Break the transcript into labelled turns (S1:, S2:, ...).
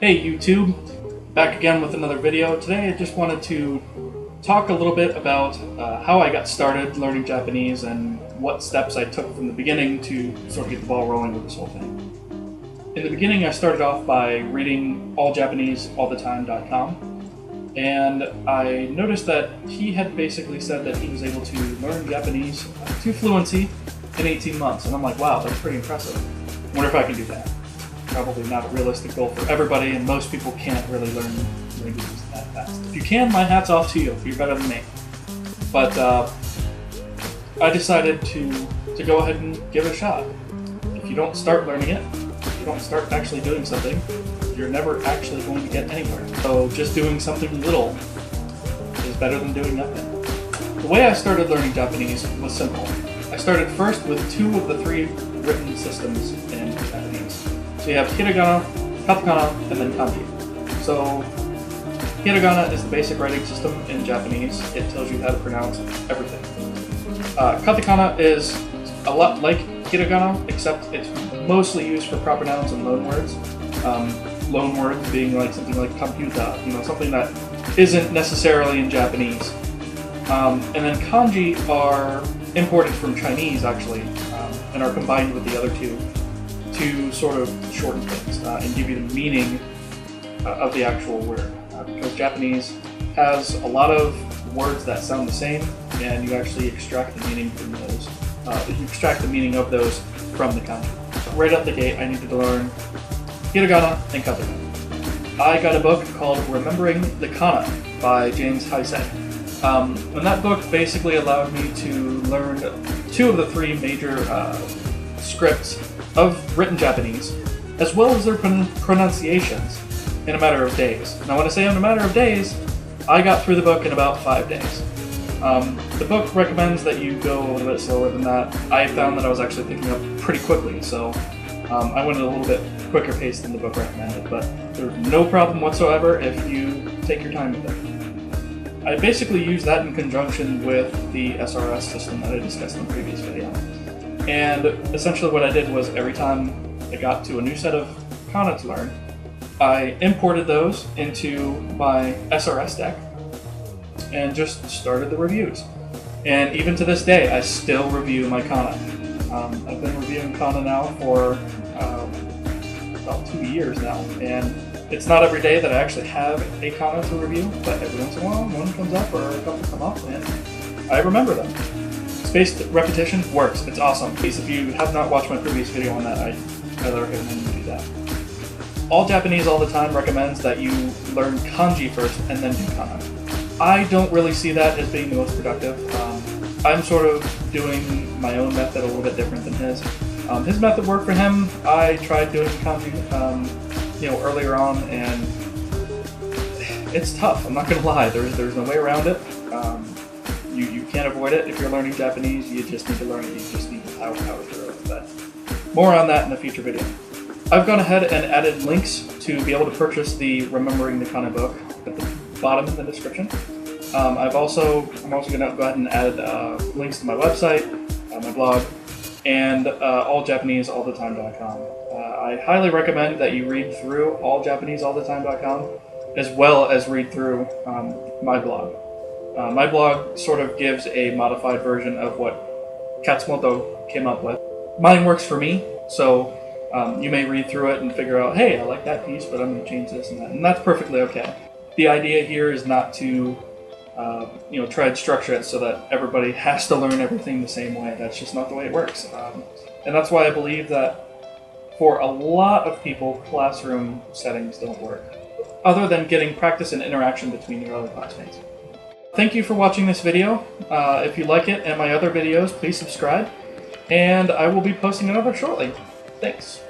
S1: Hey YouTube, back again with another video. Today I just wanted to talk a little bit about how I got started learning Japanese and what steps I took from the beginning to sort of get the ball rolling with this whole thing. In the beginning I started off by reading alljapaneseallthetime.com, and I noticed that he had basically said that he was able to learn Japanese to fluency in 18 months, and I'm like, wow, that's pretty impressive. I wonder if I can do that. Probably not a realistic goal for everybody, and most people can't really learn languages that fast. If you can, my hat's off to you. You're better than me. But I decided to go ahead and give it a shot. If you don't start learning it, if you don't start actually doing something, you're never actually going to get anywhere. So just doing something little is better than doing nothing. The way I started learning Japanese was simple. I started first with 2 of the 3 written systems in Japanese. So you have hiragana, katakana, and then kanji. So hiragana is the basic writing system in Japanese. It tells you how to pronounce everything. Katakana is a lot like hiragana, except it's mostly used for proper nouns and loan words. Loan words being like something like computer, something that isn't necessarily in Japanese. And then kanji are imported from Chinese, actually, and are combined with the other 2 to sort of shorten things and give you the meaning of the actual word. Because Japanese has a lot of words that sound the same, and you actually extract the meaning from those. You extract the meaning of those from the kanji. Right out the gate, I needed to learn hiragana and katakana. I got a book called Remembering the Kana by James Heisei. And that book basically allowed me to learn 2 of the 3 major scripts of written Japanese, as well as their pronunciations, in a matter of days. Now when I say in a matter of days, I got through the book in about 5 days. The book recommends that you go a little bit slower than that. I found that I was actually picking up pretty quickly, so I went at a little bit quicker pace than the book recommended, but there's no problem whatsoever if you take your time with it. I basically used that in conjunction with the SRS system that I discussed in the previous video. And essentially what I did was every time I got to a new set of kana to learn, I imported those into my SRS deck and just started the reviews. And even to this day, I still review my kana. I've been reviewing kana now for about 2 years now, and it's not every day that I actually have a kana to review, but every once in a while one comes up or a couple come up and I remember them. Spaced repetition works. It's awesome. Please, if you have not watched my previous video on that, I highly recommend you do that. All Japanese All the Time recommends that you learn kanji first and then do kana. I don't really see that as being the most productive. I'm sort of doing my own method a little bit different than his. His method worked for him. I tried doing kanji earlier on, and it's tough. I'm not gonna lie. There's no way around it. You can't avoid it if you're learning Japanese. You just need to learn it. You just need to power through it. But more on that in a future video. I've gone ahead and added links to be able to purchase the Remembering the Kana book at the bottom of the description. I'm also going to go ahead and add links to my website, my blog, and alljapaneseallthetime.com. I highly recommend that you read through alljapaneseallthetime.com as well as read through my blog. My blog sort of gives a modified version of what Katsumoto came up with. Mine works for me, so you may read through it and figure out, hey, I like that piece, but I'm going to change this and that, and that's perfectly okay. The idea here is not to try and structure it so that everybody has to learn everything the same way. That's just not the way it works. And that's why I believe that for a lot of people, classroom settings don't work, other than getting practice and interaction between your other classmates. Thank you for watching this video. If you like it and my other videos, please subscribe, and I will be posting another shortly. Thanks.